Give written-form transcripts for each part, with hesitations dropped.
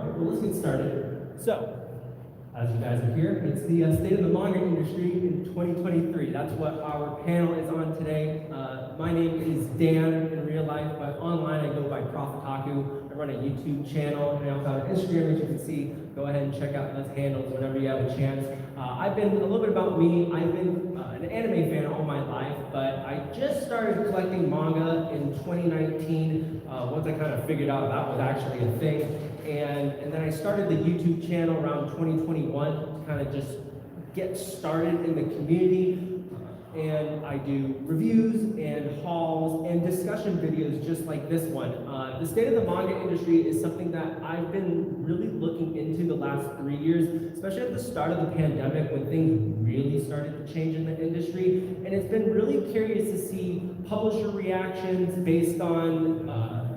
right, well, let's get started. So, as you guys are here, it's the state of the manga industry in 2023. That's what our panel is on today. My name is Dan in real life, but online I go by Profitaku. I run a YouTube channel, and I also have an Instagram, as you can see. Go ahead and check out those handles whenever you have a chance. A little bit about me. I've been an anime fan all my life, but I just started collecting manga in 2019, once I kind of figured out that was actually a thing. And then I started the YouTube channel around 2021 to kind of just get started in the community. And I do reviews and hauls and discussion videos just like this one. The state of the manga industry is something that I've been really looking into the last 3 years, especially at the start of the pandemic when things really started to change in the industry. And it's been really curious to see publisher reactions based on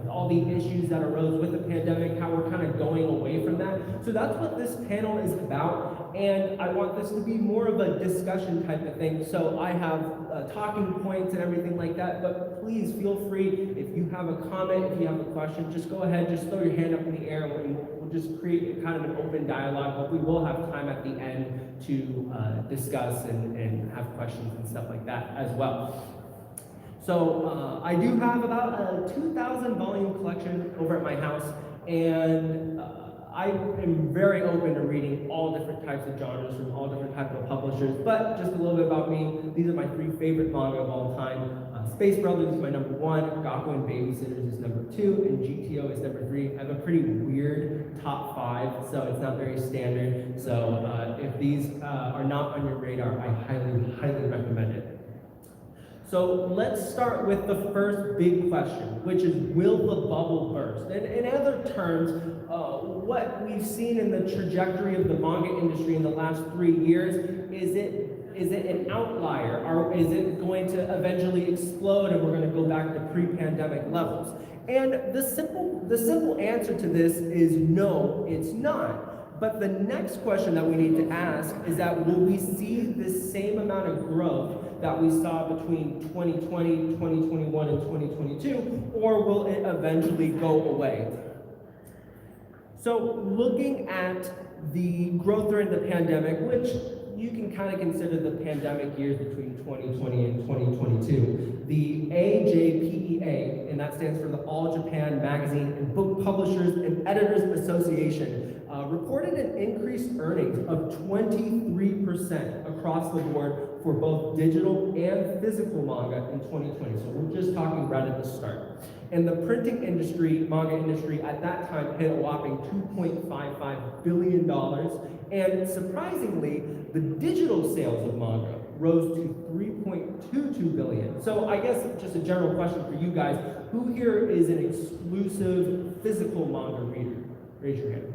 all the issues that arose with the pandemic, how we're kind of going away from that. So that's what this panel is about, and I want this to be more of a discussion type of thing. So I have talking points and everything like that, but please feel free, if you have a comment, if you have a question, just go ahead, just throw your hand up in the air, and we'll just create kind of an open dialogue, but we will have time at the end to discuss and have questions and stuff like that as well. So I do have about a 2,000 volume collection over at my house, and I am very open to reading all different types of genres from all different types of publishers. But just a little bit about me, these are my 3 favorite manga of all time. Space Brothers is my number 1, Gakko and Babysitters is number 2, and GTO is number 3. I have a pretty weird top 5, so it's not very standard. So if these are not on your radar, I highly recommend it. So let's start with the first big question, which is, will the bubble burst? And in other terms, what we've seen in the trajectory of the manga industry in the last 3 years, is it an outlier, or is it going to eventually explode and we're going to go back to pre-pandemic levels? And the simple answer to this is no, it's not. But the next question that we need to ask is that, will we see the same amount of growth that we saw between 2020, 2021, and 2022, or will it eventually go away? So looking at the growth during the pandemic, which you can kind of consider the pandemic years between 2020 and 2022, the AJPEA, and that stands for the All Japan Magazine and Book Publishers and Editors Association, reported an increased earnings of 23% across the board for both digital and physical manga in 2020. So we're just talking right at the start. And the printing industry, manga industry, at that time hit a whopping $2.55 billion. And surprisingly, the digital sales of manga rose to $3.22 billion. So I guess just a general question for you guys, who here is an exclusive physical manga reader? Raise your hand.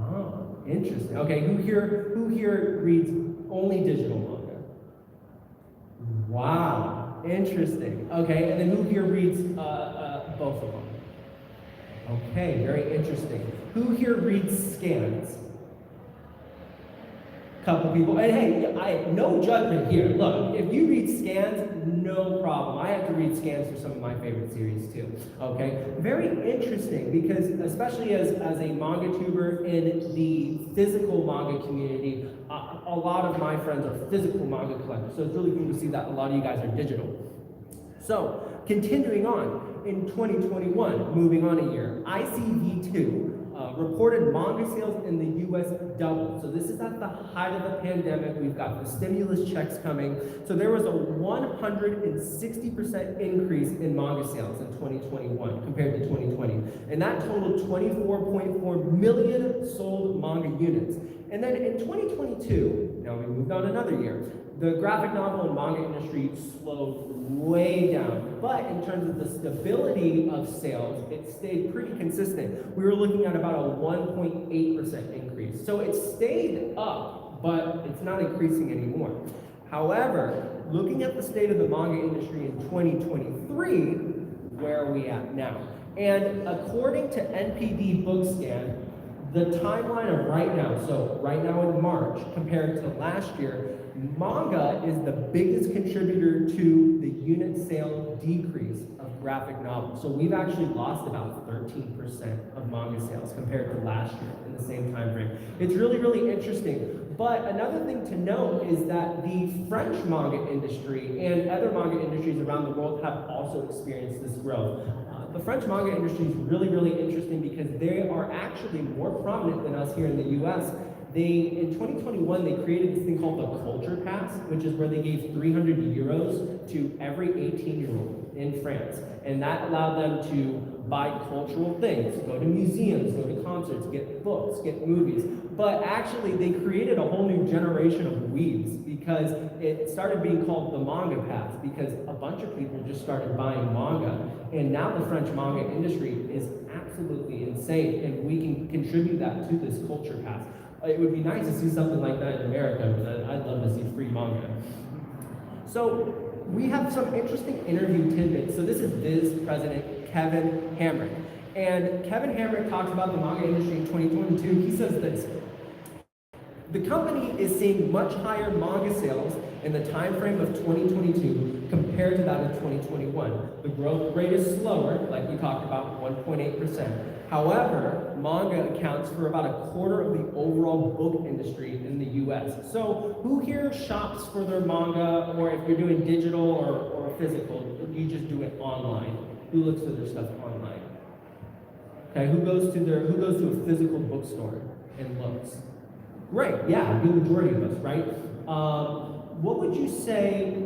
Oh, interesting. Okay, who here reads only digital manga? Wow, interesting. Okay, and then who here reads both of them? Okay, very interesting. Who here reads scans? Couple people, and hey, no judgment here. Look, if you read scans, no problem. I have to read scans for some of my favorite series too. Okay, very interesting, because especially as a manga tuber in the physical manga community, a lot of my friends are physical manga collectors. So it's really cool to see that a lot of you guys are digital. So continuing on, in 2021, moving on a year, ICV2 reported manga sales in the US doubled. So this is at the height of the pandemic. We've got the stimulus checks coming. So there was a 160% increase in manga sales in 2021 compared to 2020. And that totaled 24.4 million sold manga units. And then in 2022, now we moved on another year, the graphic novel and manga industry slowed way down, but in terms of the stability of sales, it stayed pretty consistent. We were looking at about a 1.8% increase. So it stayed up, but it's not increasing anymore. However, looking at the state of the manga industry in 2023, where are we at now? And according to NPD Bookscan, the timeline of right now, so right now in March, compared to last year, manga is the biggest contributor to the unit sale decrease of graphic novels. So we've actually lost about 13% of manga sales compared to last year in the same time frame. It's really, really interesting. But another thing to note is that the French manga industry and other manga industries around the world have also experienced this growth. The French manga industry is really, really interesting because they are actually more prominent than us here in the US. In 2021, they created this thing called the Culture Pass, which is where they gave 300 euros to every 18-year-old in France. And that allowed them to buy cultural things, go to museums, go to concerts, get books, get movies. But actually, they created a whole new generation of weebs because it started being called the Manga Pass because a bunch of people just started buying manga. And now the French manga industry is absolutely insane, and we can contribute that to this Culture Pass. It would be nice to see something like that in America, but I'd love to see free manga. So we have some interesting interview tidbits. So this is Viz President Kevin Hamrick. And Kevin Hamrick talks about the manga industry in 2022. He says this: the company is seeing much higher manga sales in the time frame of 2022 compared to that of 2021. The growth rate is slower, like we talked about, 1.8%. However, manga accounts for about a quarter of the overall book industry in the US. So who here shops for their manga, or if you're doing digital or physical, you just do it online? Who looks for their stuff online? Okay, who goes to a physical bookstore and looks? Great, yeah, the majority of us, right? What would you say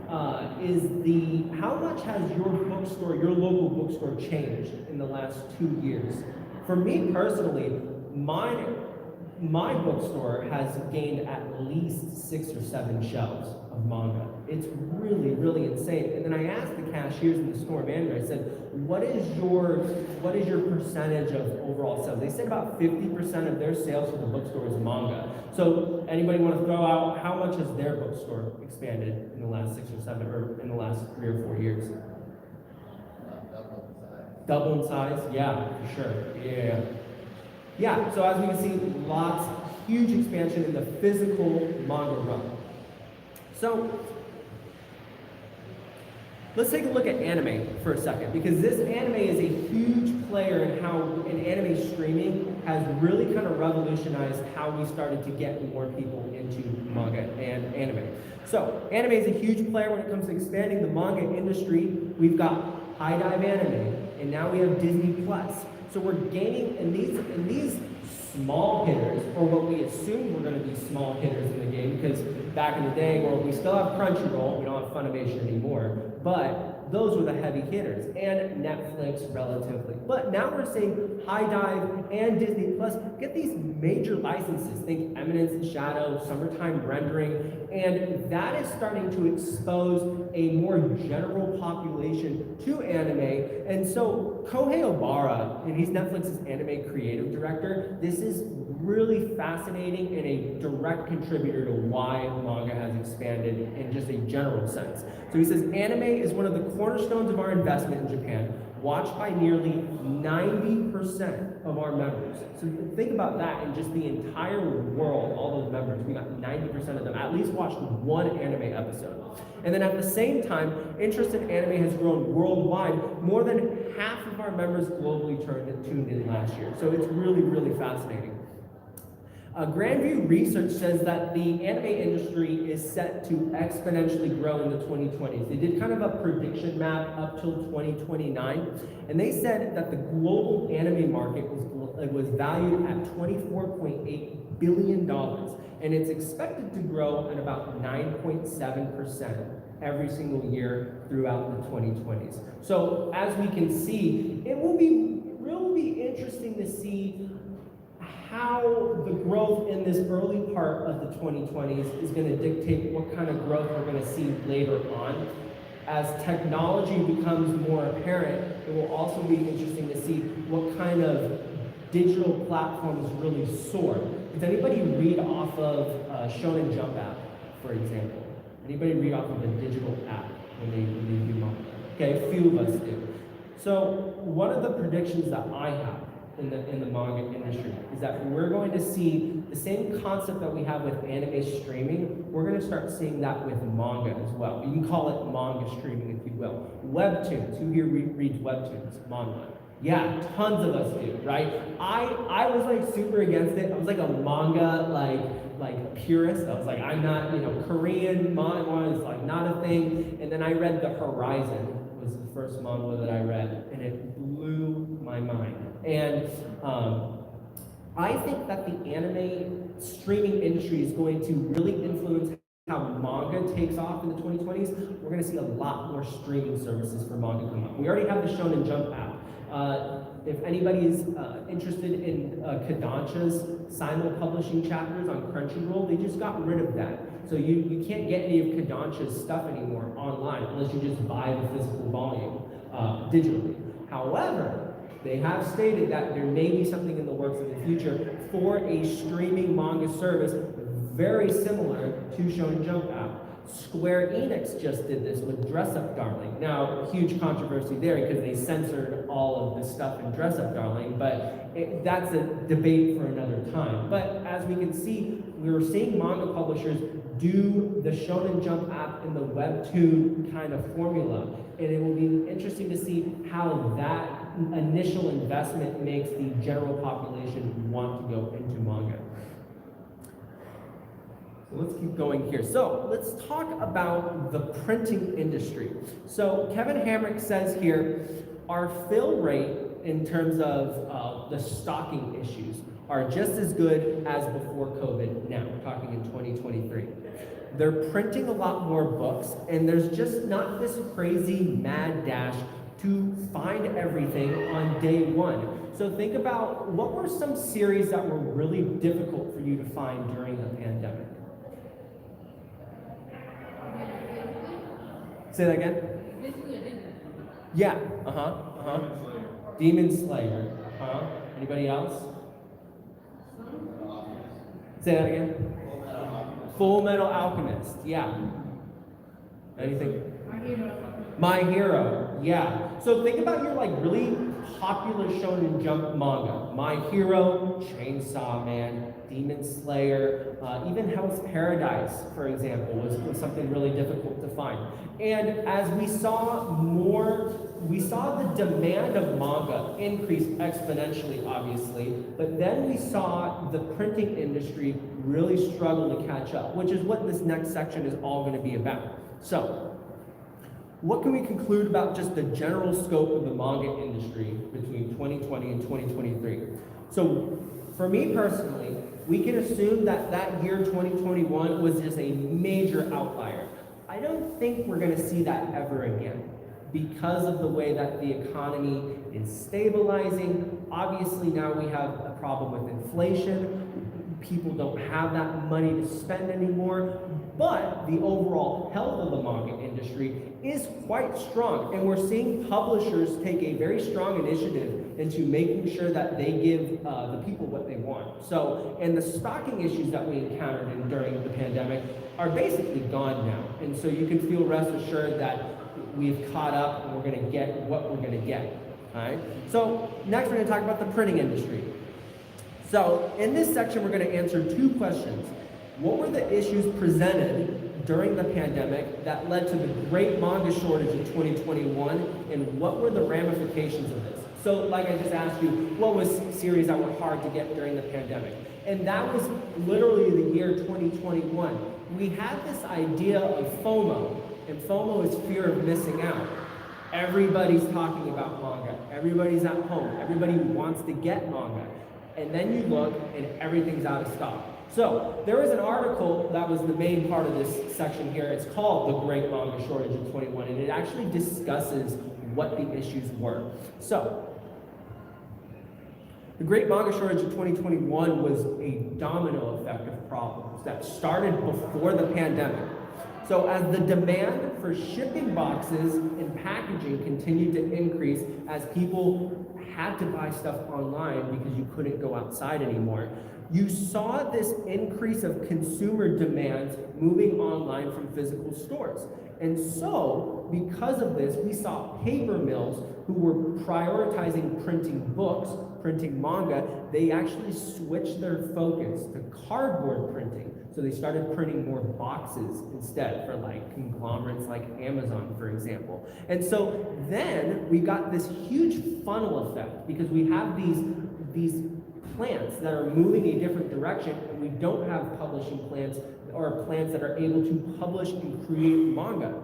how much has your bookstore, your local bookstore, changed in the last 2 years? For me personally, my bookstore has gained at least 6 or 7 shelves of manga. It's really, really insane. And then I asked the cashiers in the store manager, I said, what is your percentage of overall sales? They said about 50% of their sales for the bookstore is manga. So anybody want to throw out how much has their bookstore expanded in the last 6 or 7, or in the last 3 or 4 years? Double in size? Yeah, for sure. Yeah. Yeah, so as we can see, huge expansion in the physical manga realm. So let's take a look at anime for a second, because this anime is a huge player in how anime streaming has really kind of revolutionized how we started to get more people into manga and anime. So anime is a huge player when it comes to expanding the manga industry. We've got High Dive Anime, and now we have Disney Plus. So we're gaining in these small hitters, or what we assumed were going to be small hitters in the game, because back in the day, well, we still have Crunchyroll, we don't have Funimation anymore, but those were the heavy hitters, and Netflix relatively. But now we're seeing High Dive and Disney Plus get these major licenses. Think Eminence and Shadow, Summertime Rendering, and that is starting to expose a more general population to anime. And so Kohei Obara, and he's Netflix's anime creative director, this is really fascinating and a direct contributor to why manga has expanded in just a general sense. So he says, anime is one of the cornerstones of our investment in Japan, watched by nearly 90% of our members. So think about that, in just the entire world, all those members, we got 90% of them at least watched one anime episode. And then at the same time, interest in anime has grown worldwide. More than half of our members globally tuned in last year. So it's really, really fascinating. Grandview Research says that the anime industry is set to exponentially grow in the 2020s. They did kind of a prediction map up till 2029, and they said that the global anime market was valued at $24.8 billion, and it's expected to grow at about 9.7% every single year throughout the 2020s. So as we can see, it will be interesting to see how the growth in this early part of the 2020s is going to dictate what kind of growth we're going to see later on. As technology becomes more apparent, it will also be interesting to see what kind of digital platforms really soar. Does anybody read off of Shonen Jump app, for example? Anybody read off of a digital app when they do manga? Okay, a few of us do. So one of the predictions that I have in the manga industry is that we're going to see the same concept that we have with anime streaming. We're going to start seeing that with manga as well. You can call it manga streaming if you will. Webtoons. Who here reads webtoons? Manga. Yeah, tons of us do, right? I was like super against it. I was like a manga like purist. I was like, I'm not, Korean manga is like not a thing. And then I read The Horizon was the first manga that I read, and it blew my mind. And I think that the anime streaming industry is going to really influence how manga takes off in the 2020s. We're going to see a lot more streaming services for manga come up. We already have the Shonen Jump app. If anybody is interested in Kodansha's simul-publishing chapters on Crunchyroll, they just got rid of that. So you can't get any of Kodansha's stuff anymore online unless you just buy the physical volume digitally. However, they have stated that there may be something in the works in the future for a streaming manga service very similar to Shonen Jump app. Square Enix just did this with Dress Up Darling. Now, huge controversy there because they censored all of the stuff in Dress Up Darling, but that's a debate for another time. But as we can see, we were seeing manga publishers do the Shonen Jump app in the webtoon kind of formula, and it will be interesting to see how that initial investment makes the general population want to go into manga. So let's keep going here. So let's talk about the printing industry. So Kevin Hamrick says here, our fill rate in terms of the stocking issues are just as good as before COVID now, we're talking in 2023. They're printing a lot more books, and there's just not this crazy mad dash to find everything on day one. So think about what were some series that were really difficult for you to find during the pandemic? Say that again? Yeah, Demon Slayer, Anybody else? Say that again? Full Metal Alchemist, yeah. Anything? My Hero, yeah. So think about your like really popular Shonen Jump manga. My Hero, Chainsaw Man, Demon Slayer, even Hell's Paradise, for example, was something really difficult to find. And as we saw the demand of manga increase exponentially, obviously, but then we saw the printing industry really struggle to catch up, which is what this next section is all going to be about. So, what can we conclude about just the general scope of the manga industry between 2020 and 2023? So, for me personally, we can assume that that year 2021 was just a major outlier. I don't think we're going to see that ever again because of the way that the economy is stabilizing. Obviously, now we have a problem with inflation. People don't have that money to spend anymore, but the overall health of the manga industry is quite strong, and we're seeing publishers take a very strong initiative into making sure that they give the people what they want. So, and the stocking issues that we encountered during the pandemic are basically gone now, and so you can feel rest assured that we've caught up and we're going to get what we're going to get. All right. So next, we're going to talk about the printing industry. So in this section, we're going to answer two questions. What were the issues presented during the pandemic that led to the great manga shortage in 2021, and what were the ramifications of this? So like I just asked you, what was series that were hard to get during the pandemic? And that was literally the year 2021. We had this idea of FOMO, and FOMO is fear of missing out. Everybody's talking about manga. Everybody's at home. Everybody wants to get manga. And then you look and everything's out of stock. So there was an article that was the main part of this section here. It's called The Great Manga Shortage in 21, and it actually discusses what the issues were. So the Great Manga Shortage in 2021 was a domino effect of problems that started before the pandemic. So as the demand for shipping boxes and packaging continued to increase, as people had to buy stuff online because you couldn't go outside anymore, you saw this increase of consumer demands moving online from physical stores. And so because of this, we saw paper mills who were prioritizing printing books, printing manga. They actually switched their focus to cardboard printing. So they started printing more boxes instead for like conglomerates like Amazon, for example. And so then we got this huge funnel effect because we have these plants that are moving a different direction, and we don't have publishing plants or plants that are able to publish and create manga.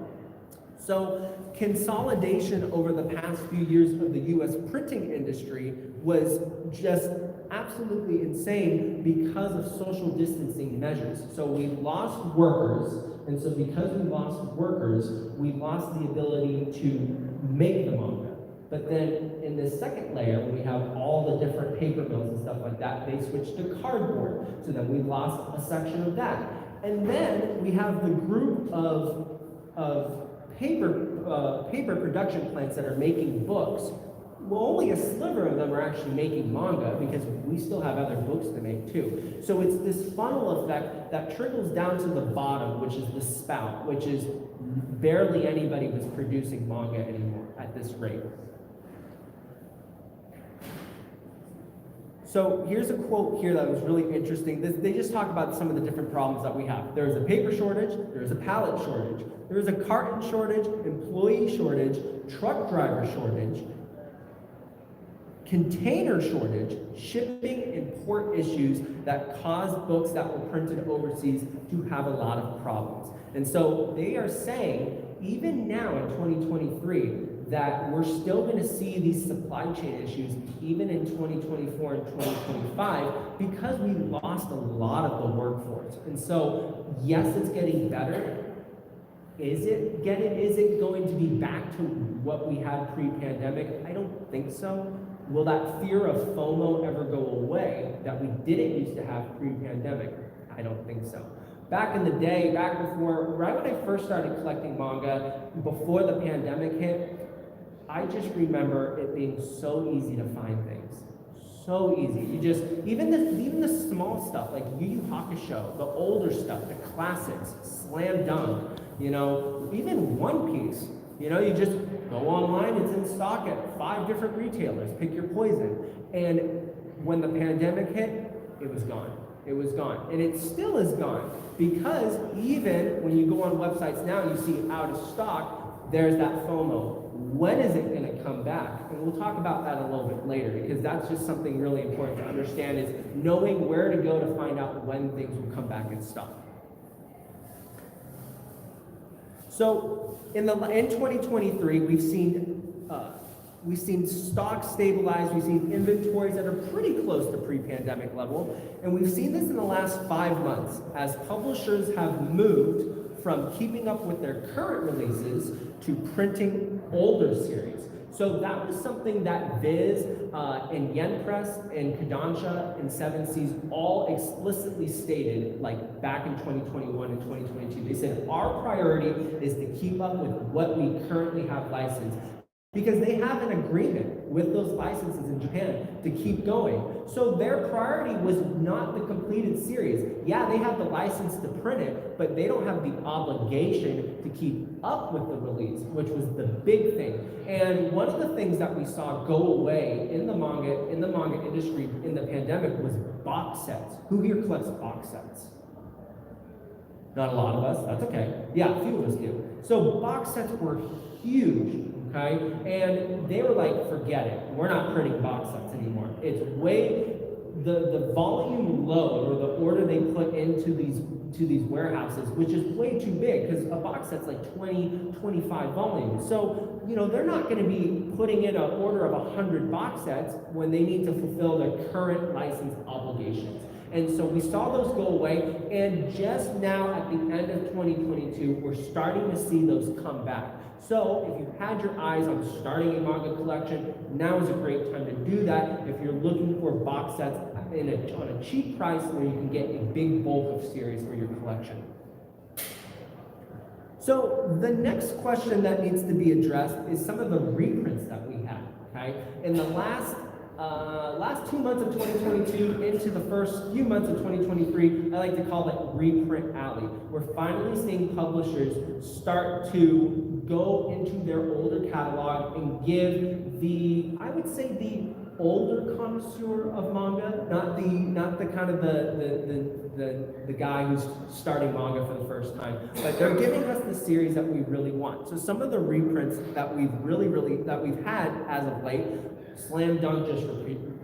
So consolidation over the past few years of the US printing industry was just absolutely insane because of social distancing measures. So we lost workers, and so because we lost workers, we lost the ability to make the manga. But then in the second layer, when we have all the different paper mills and stuff like that, they switched to cardboard. So then we lost a section of that. And then we have the group of paper production plants that are making books. Well, only a sliver of them are actually making manga because we still have other books to make too. So it's this funnel effect that trickles down to the bottom, which is the spout, which is barely anybody was producing manga anymore at this rate. So here's a quote here that was really interesting. They just talk about some of the different problems that we have. There's a paper shortage, there's a pallet shortage, there's a carton shortage, employee shortage, truck driver shortage, container shortage, shipping and port issues that cause books that were printed overseas to have a lot of problems. And so they are saying, even now in 2023, that we're still going to see these supply chain issues even in 2024 and 2025 because we lost a lot of the workforce. And so, yes, it's getting better. Is it going to be back to what we had pre-pandemic? I don't think so. Will that fear of FOMO ever go away that we didn't used to have pre-pandemic? I don't think so. Back in the day, right when I first started collecting manga, before the pandemic hit, I just remember it being so easy to find things. So easy. You just, even the small stuff, like Yu Yu Hakusho, the older stuff, the classics, Slam Dunk, even One Piece. You just go online, it's in stock at 5 different retailers, pick your poison. And when the pandemic hit, it was gone. It was gone. And it still is gone because even when you go on websites now and you see out of stock, there's that FOMO. When is it going to come back? And we'll talk about that a little bit later because that's just something really important to understand is knowing where to go to find out when things will come back in stock. So in 2023, we've seen stock stabilize, we've seen inventories that are pretty close to pre-pandemic level, and we've seen this in the last 5 months as publishers have moved from keeping up with their current releases to printing older series. So that was something that Viz and Yen Press and Kodansha and Seven Seas all explicitly stated, like back in 2021 and 2022. They said our priority is to keep up with what we currently have licensed because they have an agreement with those licenses in Japan to keep going. So their priority was not the completed series. Yeah, they have the license to print it, but they don't have the obligation to keep up with the release, which was the big thing. And one of the things that we saw go away in the manga industry in the pandemic was box sets. Who here collects box sets? Not a lot of us, that's okay. Yeah, a few of us do. So box sets were huge. Okay? And they were like, forget it. We're not printing box sets anymore. It's way, the volume load or the order they put into these warehouses, which is way too big because a box set's like 20, 25 volumes. So, they're not going to be putting in an order of 100 box sets when they need to fulfill their current license obligations. And so we saw those go away, and just now at the end of 2022, we're starting to see those come back. So if you've had your eyes on starting a manga collection, now is a great time to do that if you're looking for box sets on a cheap price where you can get a big bulk of series for your collection. So the next question that needs to be addressed is some of the reprints that we had, okay? In the last 2 months of 2022 into the first few months of 2023, I like to call it reprint alley. We're finally seeing publishers start to go into their older catalog and give I would say the older connoisseur of manga, not the kind of the guy who's starting manga for the first time, but they're giving us the series that we really want. So some of the reprints that we've had as of late, Slam Dunk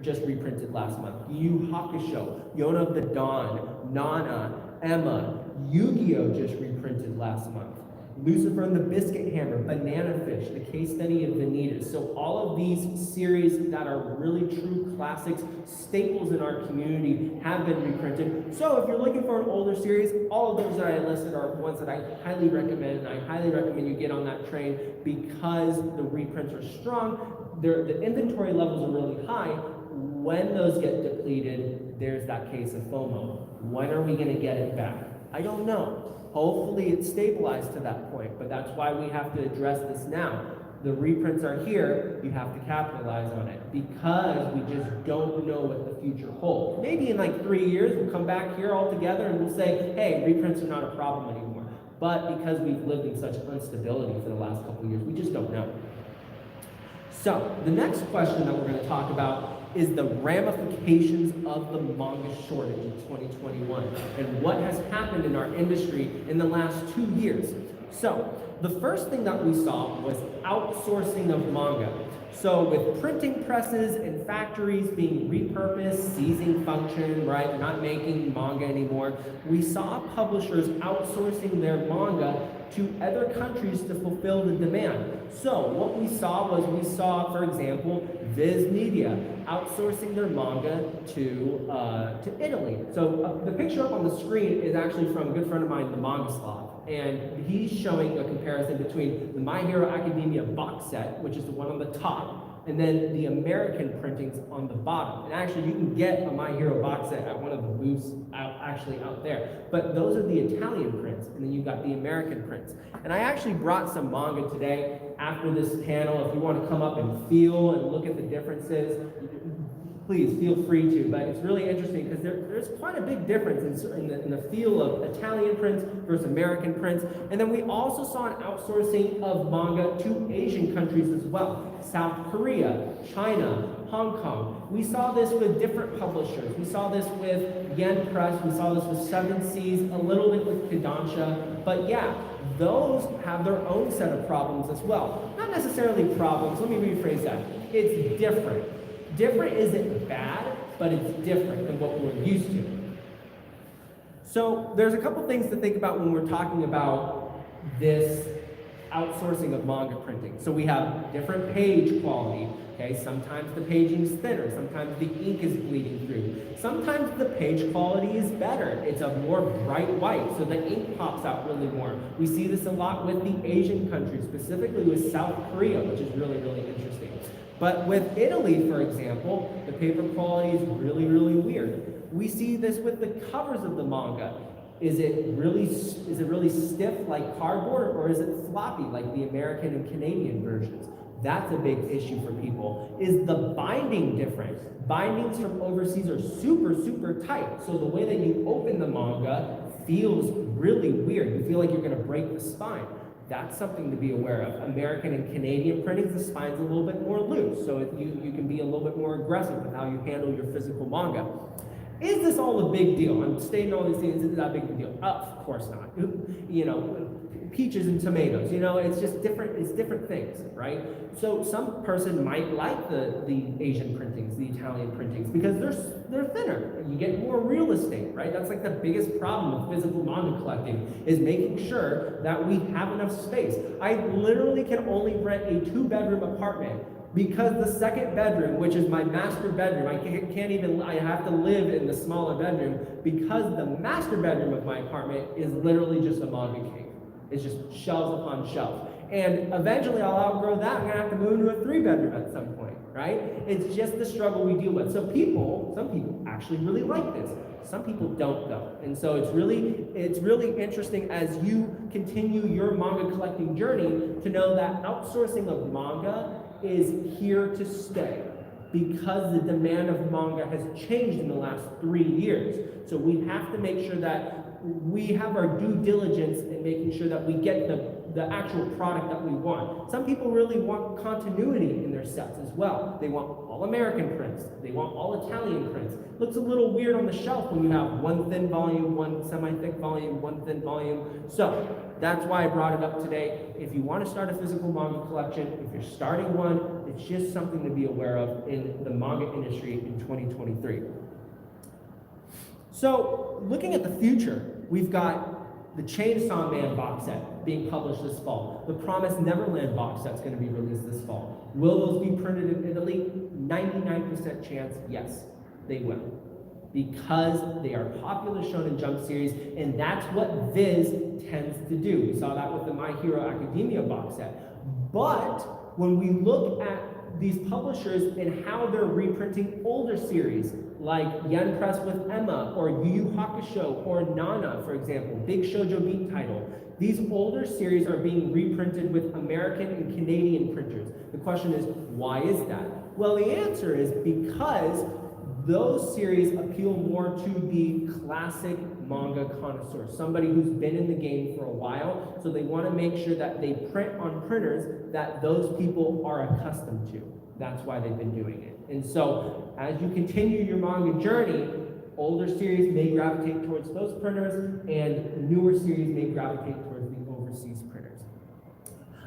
just reprinted last month. Yu Hakusho, Yona of the Dawn, Nana, Emma, Yu-Gi-Oh just reprinted last month. Lucifer and the Biscuit Hammer, Banana Fish, The Case Study of Vanitas. So all of these series that are really true classics, staples in our community, have been reprinted. So if you're looking for an older series, all of those that I listed are ones that I highly recommend, and I highly recommend you get on that train because the reprints are strong. The inventory levels are really high. When those get depleted, there's that case of FOMO. When are we going to get it back? I don't know. Hopefully it's stabilized to that point, but that's why we have to address this now. The reprints are here, you have to capitalize on it because we just don't know what the future holds. Maybe in like 3 years we'll come back here all together and we'll say, hey, reprints are not a problem anymore. But because we've lived in such instability for the last couple of years, we just don't know. So the next question that we're going to talk about is the ramifications of the manga shortage in 2021 and what has happened in our industry in the last 2 years. So the first thing that we saw was outsourcing of manga. So with printing presses and factories being repurposed, ceasing function, right, they're not making manga anymore, we saw publishers outsourcing their manga to other countries to fulfill the demand. So what we saw, for example, Viz Media outsourcing their manga to Italy. So the picture up on the screen is actually from a good friend of mine, the Manga Sloth, and he's showing a comparison between the My Hero Academia box set, which is the one on the top, and then the American printings on the bottom. And actually, you can get a My Hero box set at one of the booths out there. But those are the Italian prints, and then you've got the American prints. And I actually brought some manga today after this panel. If you want to come up and feel and look at the differences, please feel free to. But it's really interesting because there's quite a big difference in the feel of Italian prints versus American prints. And then we also saw an outsourcing of manga to Asian countries as well. South Korea, China, Hong Kong. We saw this with different publishers. We saw this with Yen Press. We saw this with Seven Seas, a little bit with Kodansha. But yeah, those have their own set of problems as well. Not necessarily problems. Let me rephrase that. It's different. Different isn't bad, but it's different than what we're used to. So there's a couple things to think about when we're talking about this outsourcing of manga printing. So we have different page quality. Okay, sometimes the paging is thinner, sometimes the ink is bleeding through. Sometimes the page quality is better. It's a more bright white, so the ink pops out really more. We see this a lot with the Asian countries, specifically with South Korea, which is really, really interesting. But with Italy, for example, the paper quality is really, really weird. We see this with the covers of the manga. Is it really stiff like cardboard, or is it floppy like the American and Canadian versions? That's a big issue for people. Is the binding different? Bindings from overseas are super, super tight. So the way that you open the manga feels really weird. You feel like you're gonna break the spine. That's something to be aware of. American and Canadian printings, the spine's a little bit more loose, so you can be a little bit more aggressive with how you handle your physical manga. Is this all a big deal? I'm stating all these things, is that a big deal? Of course not. You know, peaches and tomatoes, you know, it's just different, it's different things, right? So some person might like the Asian printings, the Italian printings, because they're thinner. You get more real estate, right? That's like the biggest problem with physical manga collecting, is making sure that we have enough space. I literally can only rent a 2-bedroom apartment because the second bedroom, which is my master bedroom, I have to live in the smaller bedroom because the master bedroom of my apartment is literally just a manga cave. It's just shelves upon shelves. And eventually I'll outgrow that. I'm gonna have to move into a 3-bedroom at some point, right? It's just the struggle we deal with. So some people actually really like this. Some people don't though. And so it's really interesting as you continue your manga collecting journey to know that outsourcing of manga is here to stay, because the demand of manga has changed in the last 3 years. So we have to make sure that we have our due diligence in making sure that we get the the actual product that we want. Some people really want continuity in their sets as well. They want all American prints. They want all Italian prints. Looks a little weird on the shelf when you have one thin volume, one semi-thick volume, one thin volume. So that's why I brought it up today. If you want to start a physical manga collection, if you're starting one, it's just something to be aware of in the manga industry in 2023. So looking at the future, we've got the Chainsaw Man box set being published this fall. The Promised Neverland box set's going to be released this fall. Will those be printed in Italy? 99% chance, yes, they will. Because they are popular Shonen Jump series, and that's what Viz tends to do. We saw that with the My Hero Academia box set. But when we look at these publishers and how they're reprinting older series, like Yen Press with Emma, or Yu Yu Hakusho, or Nana, for example, big Shoujo Beat title. These older series are being reprinted with American and Canadian printers. The question is, why is that? Well, the answer is because those series appeal more to the classic manga connoisseur, somebody who's been in the game for a while, so they want to make sure that they print on printers that those people are accustomed to. That's why they've been doing it. And so, as you continue your manga journey, older series may gravitate towards those printers, and newer series may gravitate towards the overseas printers.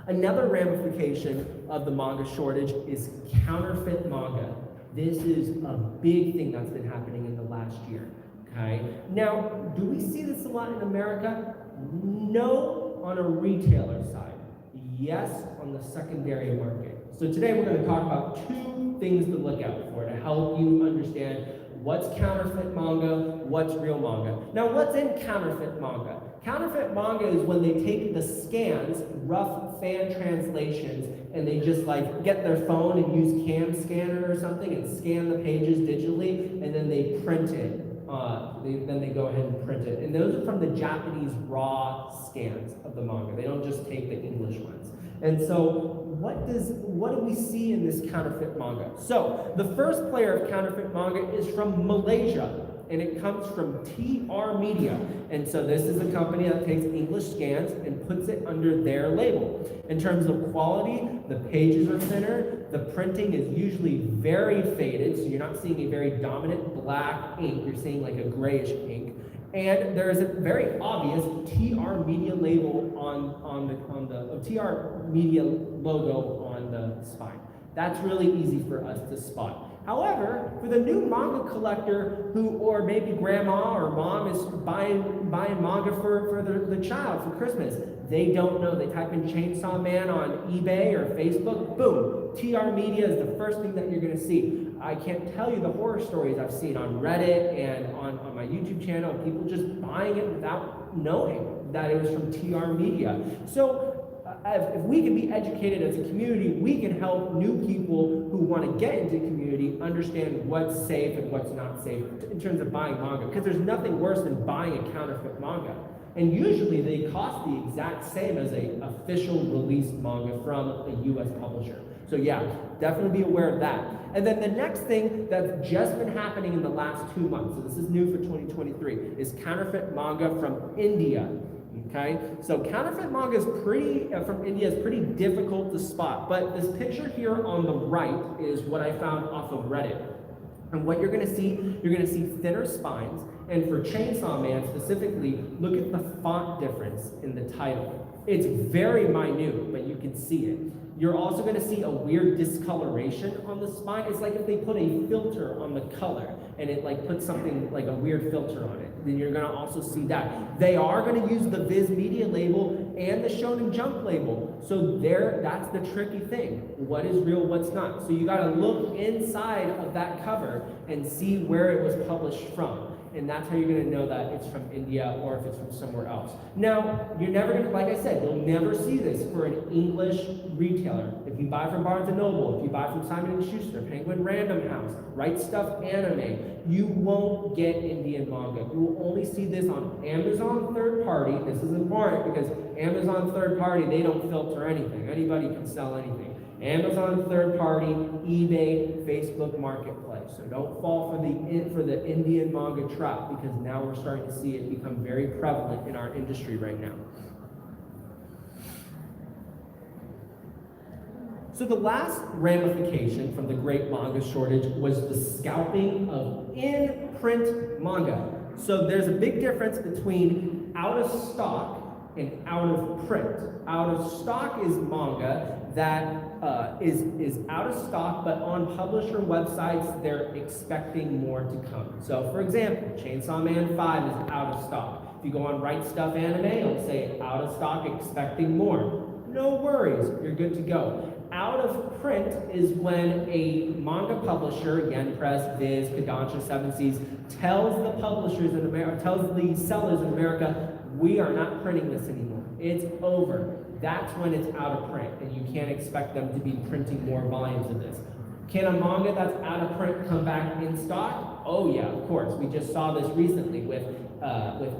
Another ramification of the manga shortage is counterfeit manga. This is a big thing that's been happening in the last year, okay? Now, do we see this a lot in America? No, on a retailer side. Yes, on the secondary market. So today we're going to talk about two things to look out for to help you understand what's counterfeit manga, what's real manga. Now, what's in counterfeit manga? Counterfeit manga is when they take the scans, rough fan translations, and they just like get their phone and use Cam Scanner or something and scan the pages digitally, and then they print it. Then they go ahead and print it. And those are from the Japanese raw scans of the manga. They don't just take the English ones. And so what do we see in this counterfeit manga? So the first player of counterfeit manga is from Malaysia, and it comes from TR Media. And so this is a company that takes English scans and puts it under their label. In terms of quality, the pages are thinner, the printing is usually very faded, so you're not seeing a very dominant black ink, you're seeing like a grayish ink. And there is a very obvious TR Media label on the TR Media logo on the spine. That's really easy for us to spot. However, for the new manga collector or maybe grandma or mom is buying manga for the child for Christmas, they don't know. They type in Chainsaw Man on eBay or Facebook, boom, TR Media is the first thing that you're going to see. I can't tell you the horror stories I've seen on Reddit and on my YouTube channel, people just buying it without knowing that it was from TR Media. So if we can be educated as a community, we can help new people who want to get into community understand what's safe and what's not safe in terms of buying manga, because there's nothing worse than buying a counterfeit manga. And usually they cost the exact same as an official released manga from a US publisher. So yeah, definitely be aware of that. And then the next thing that's just been happening in the last 2 months, so this is new for 2023, is counterfeit manga from India. Okay, so counterfeit manga is from India is pretty difficult to spot, but this picture here on the right is what I found off of Reddit. And what you're going to see thinner spines, and for Chainsaw Man specifically, look at the font difference in the title. It's very minute, but you can see it. You're also going to see a weird discoloration on the spine. It's like if they put a filter on the color and it like puts something like a weird filter on it. Then you're going to also see that. They are going to use the Viz Media label and the Shonen Jump label. So that's the tricky thing. What is real, what's not? So you got to look inside of that cover and see where it was published from. And that's how you're going to know that it's from India or if it's from somewhere else. Now, you're never going to, like I said, you'll never see this for an English retailer. If you buy from Barnes & Noble, if you buy from Simon & Schuster, Penguin Random House, Right Stuff Anime, you won't get Indian manga. You will only see this on Amazon third party. This is important because Amazon third party, they don't filter anything. Anybody can sell anything. Amazon third party, eBay, Facebook Marketplace. So don't fall for the Indian manga trap, because now we're starting to see it become very prevalent in our industry right now. So the last ramification from the great manga shortage was the scalping of in-print manga. So there's a big difference between out of stock and out of print. Out of stock is manga that is out of stock, but on publisher websites, they're expecting more to come. So for example, Chainsaw Man 5 is out of stock. If you go on Right Stuff Anime, it'll say out of stock, expecting more. No worries, you're good to go. Out of print is when a manga publisher, Yen Press, Viz, Kodansha, 7 Seas, tells the publishers in America, tells the sellers in America, we are not printing this anymore. It's over. That's when it's out of print, and you can't expect them to be printing more volumes of this. Can a manga that's out of print come back in stock? Oh yeah, of course. We just saw this recently with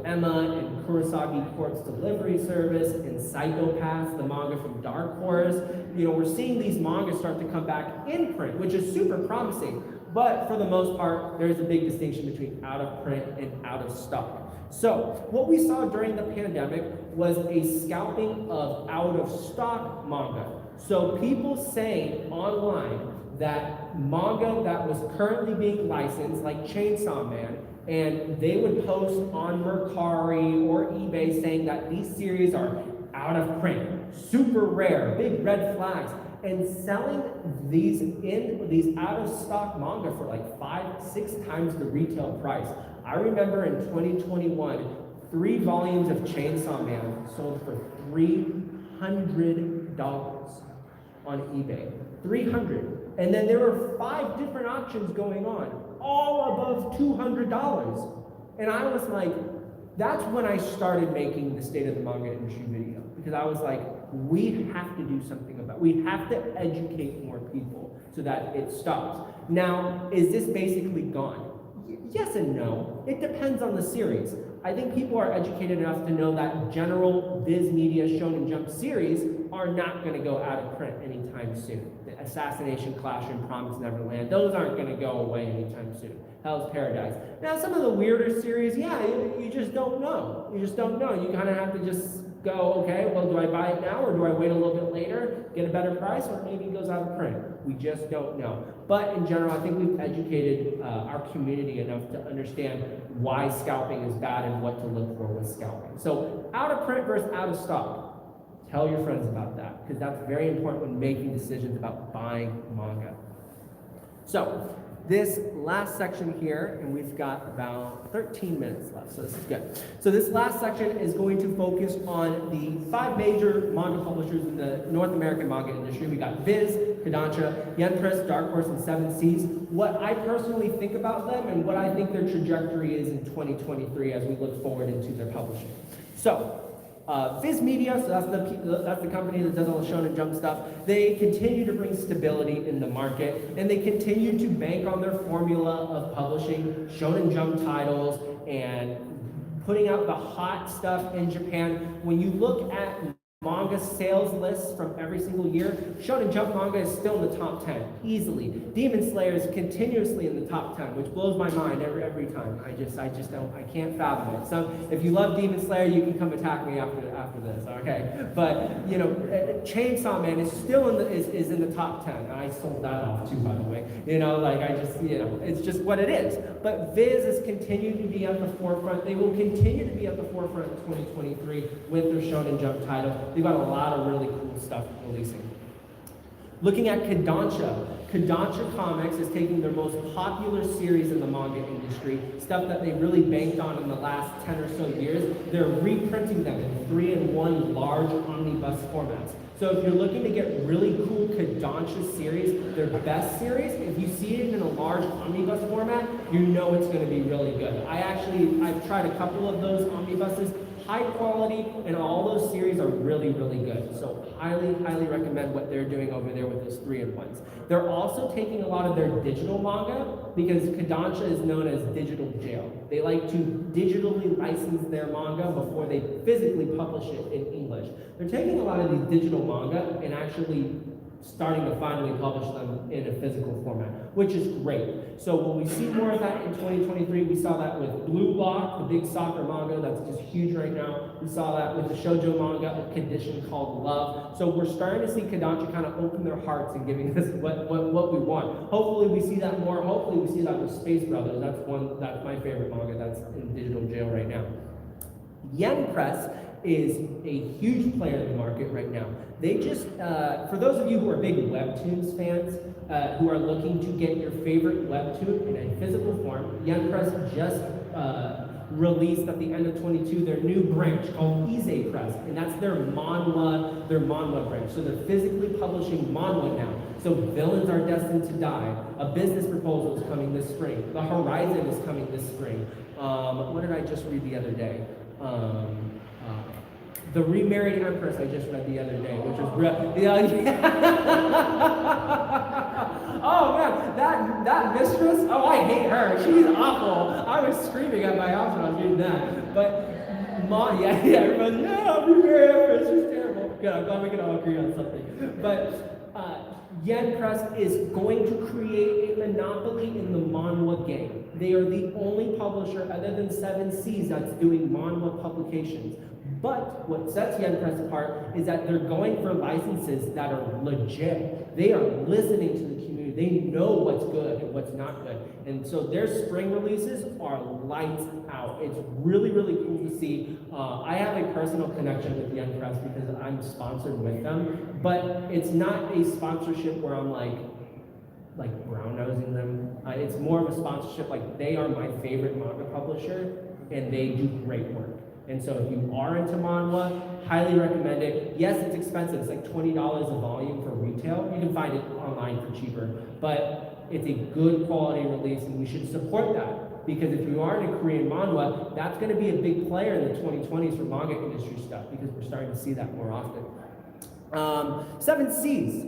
Emma and Kurosagi Corp's Delivery Service and Psychopaths, the manga from Dark Horse. You know, we're seeing these mangas start to come back in print, which is super promising. But for the most part, there's a big distinction between out of print and out of stock. So what we saw during the pandemic was a scalping of out of stock manga. So people saying online that manga that was currently being licensed, like Chainsaw Man, and they would post on Mercari or eBay saying that these series are out of print, super rare, big red flags, and selling these out of stock manga for like 5-6 times the retail price. I remember in 2021, 3 volumes of Chainsaw Man sold for $300 on eBay. 300. And then there were 5 different auctions going on, all above $200. And I was like, that's when I started making the State of the Manga Industry video, because I was like, we have to do something about it. We have to educate more people so that it stops. Now, is this basically gone? Yes and no. It depends on the series. I think people are educated enough to know that general Viz Media Shonen Jump series are not going to go out of print anytime soon. The Assassination Classroom, Promised Neverland, those aren't going to go away anytime soon. Hell's Paradise. Now, some of the weirder series, yeah, you just don't know. You just don't know. You kind of have to just go, okay, well, do I buy it now, or do I wait a little bit later, get a better price, or maybe it goes out of print? We just don't know. But in general, I think we've educated our community enough to understand why scalping is bad and what to look for with scalping. So out of print versus out of stock. Tell your friends about that, because that's very important when making decisions about buying manga. So this last section here, and we've got about 13 minutes left, so this is good. So this last section is going to focus on the 5 major manga publishers in the North American manga industry. We got Viz, Kodansha, Yen Press, Dark Horse, and 7 Seas. What I personally think about them and what I think their trajectory is in 2023 as we look forward into their publishing. So, Viz Media, so that's the company that does all the Shonen Jump stuff. They continue to bring stability in the market, and they continue to bank on their formula of publishing Shonen Jump titles and putting out the hot stuff in Japan. When you look at manga sales lists from every single year, Shonen Jump manga is still in the top 10, easily. Demon Slayer is continuously in the top 10, which blows my mind every time. I just don't, I can't fathom it. So if you love Demon Slayer, you can come attack me after this, okay? But, you know, Chainsaw Man is still in the top 10. I sold that off too, by the way. You know, like it's just what it is. But Viz is continuing to be at the forefront. They will continue to be at the forefront in 2023 with their Shonen Jump title. They've got a lot of really cool stuff releasing. Looking at Kodansha, Kodansha Comics is taking their most popular series in the manga industry, stuff that they really banked on in the last 10 or so years. They're reprinting them in 3-in-1 large omnibus formats. So if you're looking to get really cool Kodansha series, their best series, if you see it in a large omnibus format, you know it's going to be really good. I've tried a couple of those omnibuses. High quality, and all those series are really, really good. So highly, highly recommend what they're doing over there with those 3-in-1s. They're also taking a lot of their digital manga, because Kodansha is known as digital jail. They like to digitally license their manga before they physically publish it in English. They're taking a lot of these digital manga and actually starting to finally publish them in a physical format, which is great. So will we see more of that in 2023? We saw that with Blue Lock, the big soccer manga that's just huge right now. We saw that with the shoujo manga, a condition called Love. So we're starting to see Kodansha kind of open their hearts and giving us what we want. Hopefully we see that more. Hopefully we see that with Space Brothers. That's my favorite manga that's in digital jail right now. Yen Press is a huge player in the market right now. They just, for those of you who are big Webtoons fans, who are looking to get your favorite Webtoon in a physical form, Yen Press just released at the end of 22 their new branch called Ize Press, and that's their manhwa branch. So they're physically publishing manhwa now. So Villains Are Destined to Die, a business proposal is coming this spring. The Horizon is coming this spring. What did I just read the other day? The Remarried Empress I just read the other day, which was oh man, that mistress, oh I hate her, she's awful. I was screaming at my house when I was reading that. But everyone's, no, Remarried Empress, she's terrible. Good, I'm glad we can all agree on something. But Yen Press is going to create a monopoly in the manhwa game. They are the only publisher other than 7 Seas that's doing manhwa publications. But what sets Yen Press apart is that they're going for licenses that are legit. They are listening to the community. They know what's good and what's not good. And so their spring releases are lights out. It's really, really cool to see. I have a personal connection with Yen Press because I'm sponsored with them, but it's not a sponsorship where I'm like brown-nosing them. It's more of a sponsorship like they are my favorite manga publisher and they do great work. And so if you are into manhwa, highly recommend it. Yes, it's expensive. It's like $20 a volume for retail. You can find it online for cheaper. But it's a good quality release, and we should support that. Because if you are into Korean manhwa, that's going to be a big player in the 2020s for manga industry stuff, because we're starting to see that more often. 7 Seas.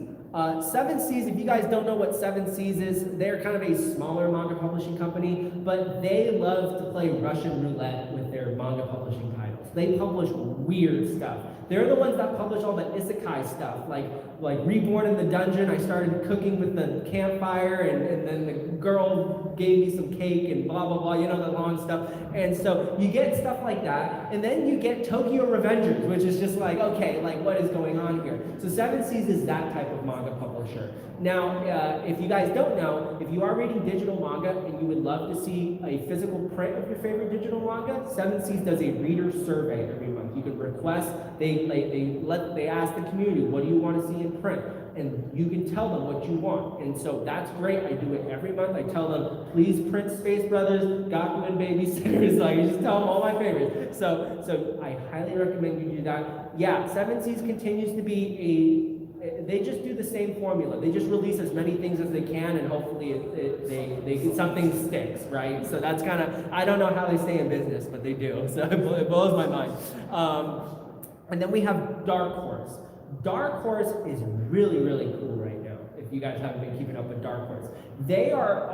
7 Seas, if you guys don't know what 7 Seas is, they're kind of a smaller manga publishing company, but they love to play Russian roulette with their manga publishing titles. They publish weird stuff. They're the ones that publish all the isekai stuff, like Reborn in the Dungeon. I started cooking with the campfire, and then the girl gave me some cake and blah, blah, blah, you know, the long stuff. And so you get stuff like that, and then you get Tokyo Revengers, which is just like, okay, like what is going on here? So 7 Seas is that type of manga publisher. Now, if you guys don't know, if you are reading digital manga and you would love to see a physical print of your favorite digital manga, 7 Seas does a reader survey every month. You can request, they ask the community, what do you want to see in print? And you can tell them what you want. And so that's great. I do it every month. I tell them, please print Space Brothers, Gaku and Babysitters. Like, I just tell them all my favorites. So I highly recommend you do that. Yeah, 7 Seas continues to be they just do the same formula. They just release as many things as they can, and hopefully something sticks, right? So that's kind of, I don't know how they stay in business, but they do. So it blows my mind. And then we have Dark Horse. Dark Horse is really, really cool right now, if you guys haven't been keeping up with Dark Horse. They are,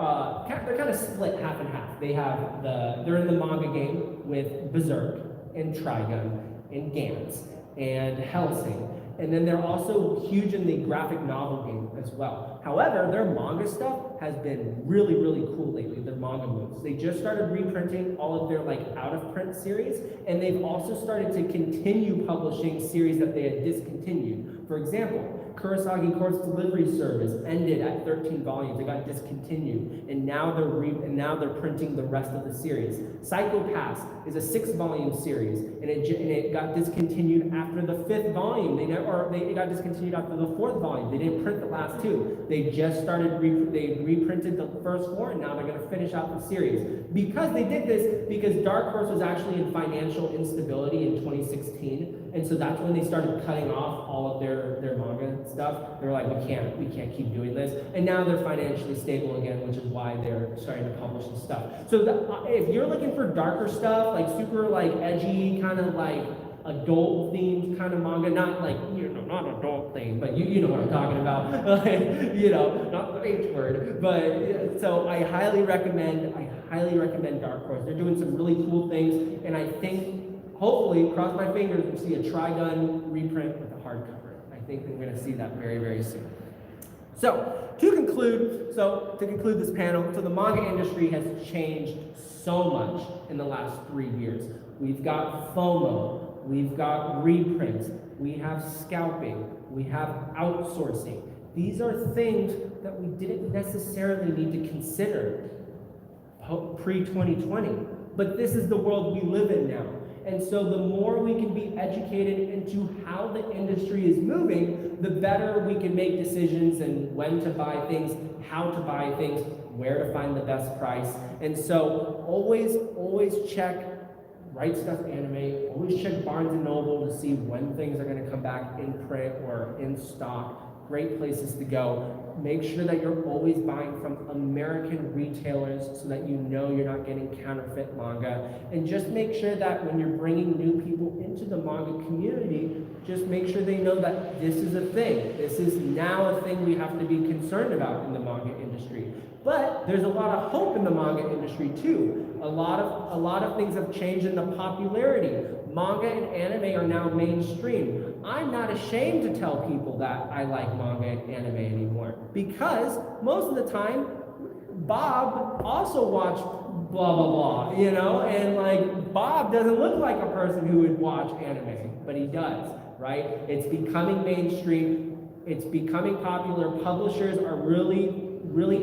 they're kind of split half and half. They're in the manga game with Berserk and Trigun and Gantz and Hellsing. And then they're also huge in the graphic novel game as well. However, their manga stuff has been really, really cool lately, their manga moves. They just started reprinting all of their out-of-print series, and they've also started to continue publishing series that they had discontinued. For example, Kurosagi Court's Delivery Service ended at 13 volumes. It got discontinued, and now they're printing the rest of the series. Psycho Pass is a 6-volume series, and it got discontinued after the 5th volume. It got discontinued after the 4th volume. They didn't print the last 2. They just started. They reprinted the first 4, and now they're going to finish out the series. Because they did this, because Dark Horse was actually in financial instability in 2016, and so that's when they started cutting off all of their manga stuff. They were like, we can't keep doing this. And now they're financially stable again, which is why they're starting to publish this stuff. So if you're looking for darker stuff, super edgy, kind of adult themed kind of manga, not not adult themed, but you know what I'm talking about. Not the H word. But so I highly recommend Dark Horse. They're doing some really cool things, and I think hopefully, cross my fingers, we'll see a Trigun reprint with a hardcover. I think we're going to see that very, very soon. To conclude this panel, so the manga industry has changed so much in the last 3 years. We've got FOMO, we've got reprints, we have scalping, we have outsourcing. These are things that we didn't necessarily need to consider pre-2020, but this is the world we live in now. And so the more we can be educated into how the industry is moving, the better we can make decisions and when to buy things, how to buy things, where to find the best price. And so always check Right Stuff Anime, always check Barnes & Noble to see when things are going to come back in print or in stock. Great places to go. Make sure that you're always buying from American retailers so that you know you're not getting counterfeit manga. And just make sure that when you're bringing new people into the manga community, just make sure they know that this is a thing. This is now a thing we have to be concerned about in the manga industry. But there's a lot of hope in the manga industry too. A lot of things have changed in the popularity. Manga and anime are now mainstream. I'm not ashamed to tell people that I like manga and anime anymore, because most of the time, Bob also watched blah, blah, blah, you know? And like, Bob doesn't look like a person who would watch anime, but he does, right? It's becoming mainstream. It's becoming popular. Publishers are really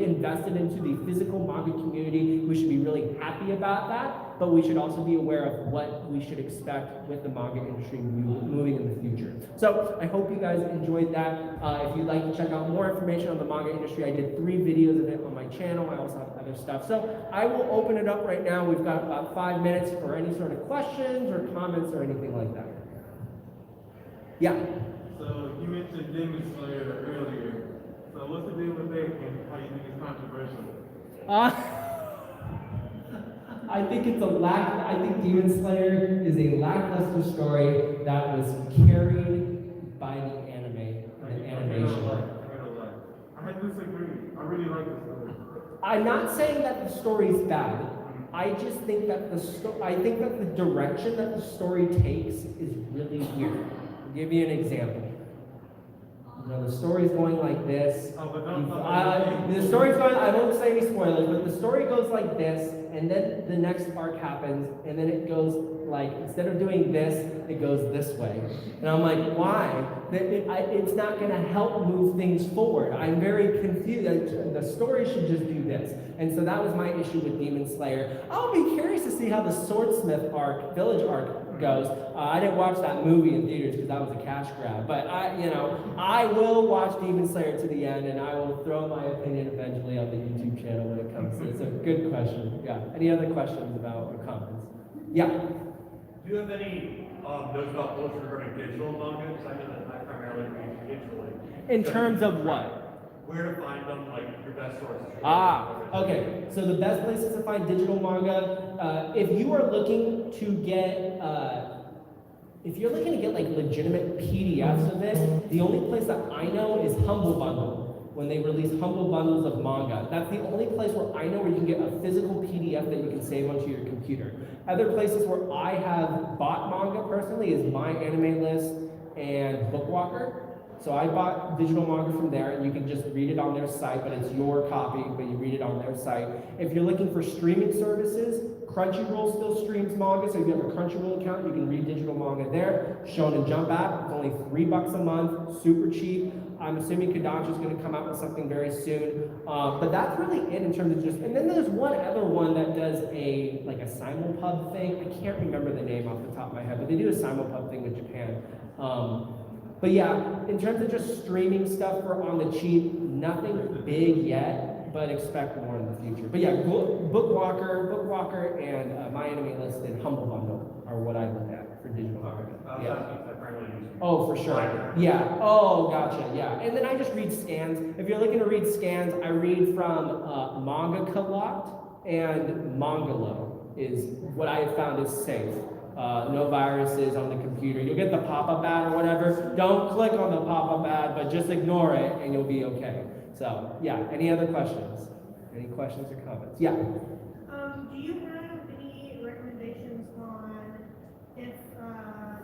invested into the physical manga community. We should be really happy about that, but we should also be aware of what we should expect with the manga industry moving in the future. So I hope you guys enjoyed that. If you'd like to check out more information on the manga industry, I did 3 videos of it on my channel. I also have other stuff. So I will open it up right now. We've got about 5 minutes for any sort of questions or comments or anything like that. Yeah? So you mentioned Demon Slayer earlier. So what's the deal with that and how you think it's controversial? I think Demon Slayer is a lackluster story that was carried by the animation. I disagree. I really like the story. I'm not saying that the story's bad. I just think that the direction that the story takes is really weird. I'll give you an example. You know, the story's going like this. The story's going, I won't say any spoilers, but the story goes like this, and then the next arc happens, and then it goes like, instead of doing this, it goes this way. And I'm like, why? It's not going to help move things forward. I'm very confused. The story should just do this. And so that was my issue with Demon Slayer. I'll be curious to see how the Swordsmith arc, Village arc, goes. I didn't watch that movie in theaters because that was a cash grab. But I will watch Demon Slayer to the end, and I will throw my opinion eventually on the YouTube channel when it comes to it. It's a good question. Yeah. Any other questions about or comments? Yeah. Do you have any notes about books regarding digital manga? Because I know that I primarily read digitally. In terms of what? Where to find them, like your best sources. Okay. So the best places to find digital manga, if you are looking to get, like legitimate PDFs of it, the only place that I know is Humble Bundle. When they release Humble Bundles of manga, that's the only place where I know where you can get a physical PDF that you can save onto your computer. Other places where I have bought manga personally is My Anime List and Bookwalker. So I bought digital manga from there, and you can just read it on their site, but it's your copy, but you read it on their site. If you're looking for streaming services, Crunchyroll still streams manga, so if you have a Crunchyroll account, you can read digital manga there. Shonen Jump app, it's only $3 a month, super cheap. I'm assuming Kodansha is going to come out with something very soon. But that's really it in terms of just, and then there's one other one that does a simulpub thing. I can't remember the name off the top of my head, but they do a simulpub thing with Japan. But yeah, in terms of just streaming stuff for on the cheap, nothing big yet, but expect more in the future. But yeah, Bookwalker and My Anime List and Humble Bundle are what I look at for digital manga. Yeah. Oh, for sure. Yeah. Oh, gotcha. Yeah. And then I just read scans. If you're looking to read scans, I read from Manga Lot and Mangalo is what I have found is safe. No viruses on the computer. You'll get the pop-up ad or whatever. Don't click on the pop-up ad, but just ignore it and you'll be okay. So, yeah. Any other questions? Any questions or comments? Yeah. Do you have any recommendations on if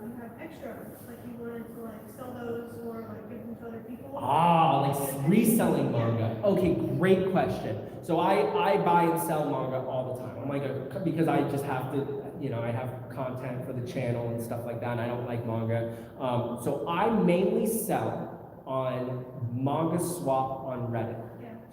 you have extra, like you wanted to like sell those or like give them to other people. Ah, like reselling manga. Okay, great question. So I buy and sell manga all the time. I'm like because I just have to, I have content for the channel and stuff like that, and I don't like manga. So I mainly sell on Manga Swap on Reddit.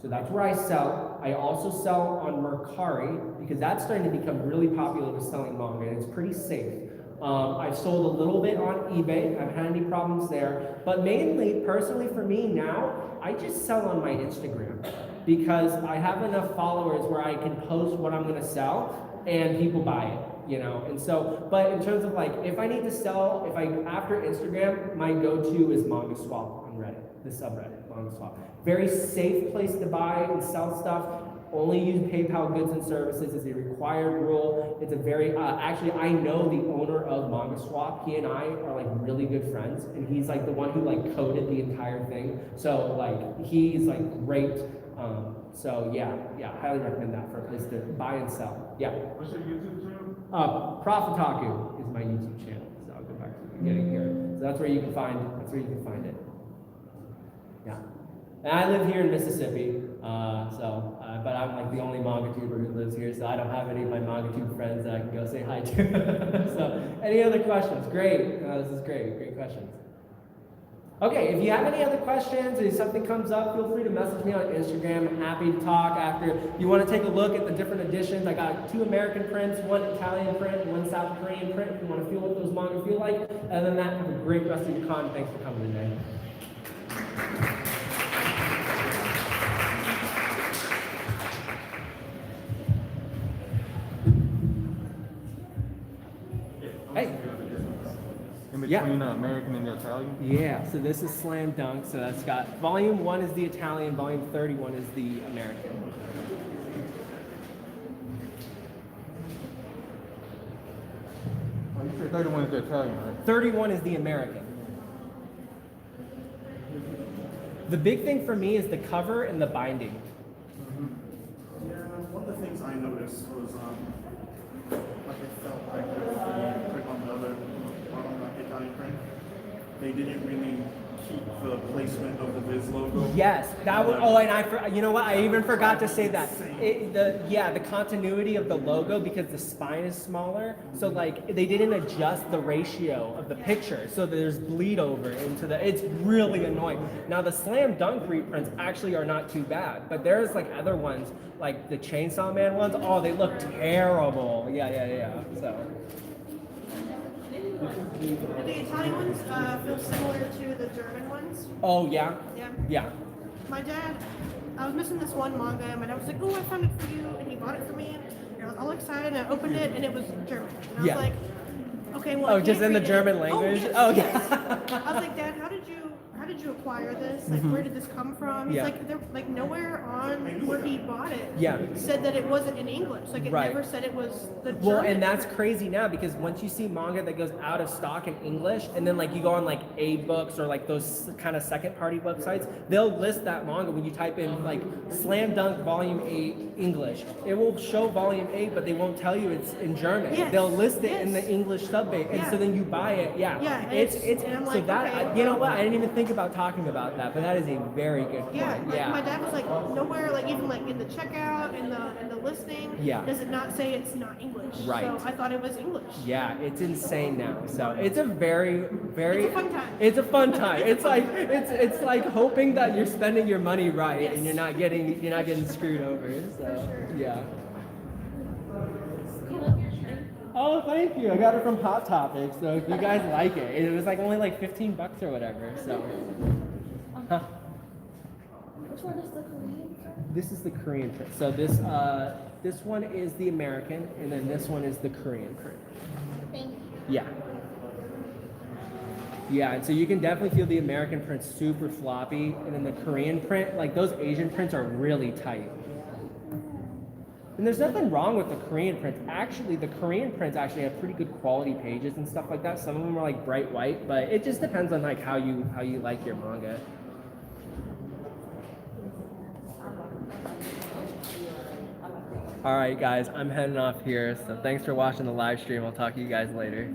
So that's where I sell. I also sell on Mercari because that's starting to become really popular with selling manga, and it's pretty safe. I've sold a little bit on eBay. I haven't had any problems there. But mainly, personally for me now, I just sell on my Instagram because I have enough followers where I can post what I'm gonna sell and people buy it. And so, but in terms of like, if I need to sell, after Instagram, my go-to is Manga Swap on Reddit, the subreddit, Manga Swap. Very safe place to buy and sell stuff. Only use PayPal goods and services is a required rule. It's a very, actually I know the owner of Manga Swap. He and I are like really good friends, and he's like the one who like coded the entire thing. So like, he's like great. So yeah, highly recommend that for a place to buy and sell. Yeah. What's your YouTube channel? Profitaku is my YouTube channel. So I'll go back to getting here. So that's where you can find it. Yeah. And I live here in Mississippi, but I'm like the only manga tuber who lives here, so I don't have any of my manga tube friends that I can go say hi to. So, any other questions? Great. This is great. Great questions. Okay, if you have any other questions or if something comes up, feel free to message me on Instagram. I'm happy to talk after. You want to take a look at the different editions. I got 2 American prints, 1 Italian print, 1 South Korean print. If you want to feel what those manga feel like. Other than that, have a great rest of your con. Thanks for coming today. Hey. In Yeah. between American and Italian? Yeah, so this is Slam Dunk. So that's got volume 1 is the Italian, volume 31 is the American. Oh, you said 31 is the Italian, right? 31 is the American. The big thing for me is the cover and the binding. Yeah, one of the things I noticed was, like I felt like if you click on the other, on the Italian print, they didn't really keep the placement of the Viz logo. Yes, that was. Oh, and you know what? I even forgot to say that. The continuity of the logo, because the spine is smaller, so like they didn't adjust the ratio of the picture, so there's bleed over into the. It's really annoying. Now the Slam Dunk reprints actually are not too bad, but there's like other ones, like the Chainsaw Man ones. Oh, they look terrible. Yeah. So. The Italian ones feel similar to the German ones. Oh yeah. Yeah. My dad, I was missing this one manga, and my dad was like, "Oh, I found it for you," and he bought it for me. And I was all excited, and I opened it, and it was German. And I was like, "Okay, well." Oh, just in the German language. Oh, yes. I was like, "Dad, how did you acquire this? Like, where did this come from?" He's like, "There, like nowhere on where he bought it said that it wasn't in English. Like, it never said it was the German." Well, and that's crazy now, because once you see manga that goes out of stock in English, and then like you go on like A-Books or like those kind of second-party websites, they'll list that manga when you type in like Slam Dunk Volume 8 English. It will show Volume 8, but they won't tell you it's in German. Yes. They'll list it in the English subbase, and so then you buy it. Yeah, it's and I'm so like, that okay, you know what? I didn't even think about talking about that, but that is a very good point. Like my dad was like, nowhere, like even like in the checkout, in the listing, does it not say it's not English? Right. So I thought it was English. Yeah, it's insane now. So it's a very. It's a fun time. It's a fun time. It's like hoping that you're spending your money right and you're not getting screwed over. So yeah. Oh, thank you. I got it from Hot Topic. So if you guys like it, it was like only like $15 or whatever. So. Huh? Which one is the Korean? This is the Korean print. So this one is the American, and then this one is the Korean print. Thank you. Yeah. Yeah, and so you can definitely feel the American print super floppy, and then the Korean print, like those Asian prints are really tight. And there's nothing wrong with the Korean prints. Actually, the Korean prints actually have pretty good quality pages and stuff like that. Some of them are like bright white, but it just depends on like how you like your manga. All right, guys, I'm heading off here. So thanks for watching the live stream. I'll talk to you guys later.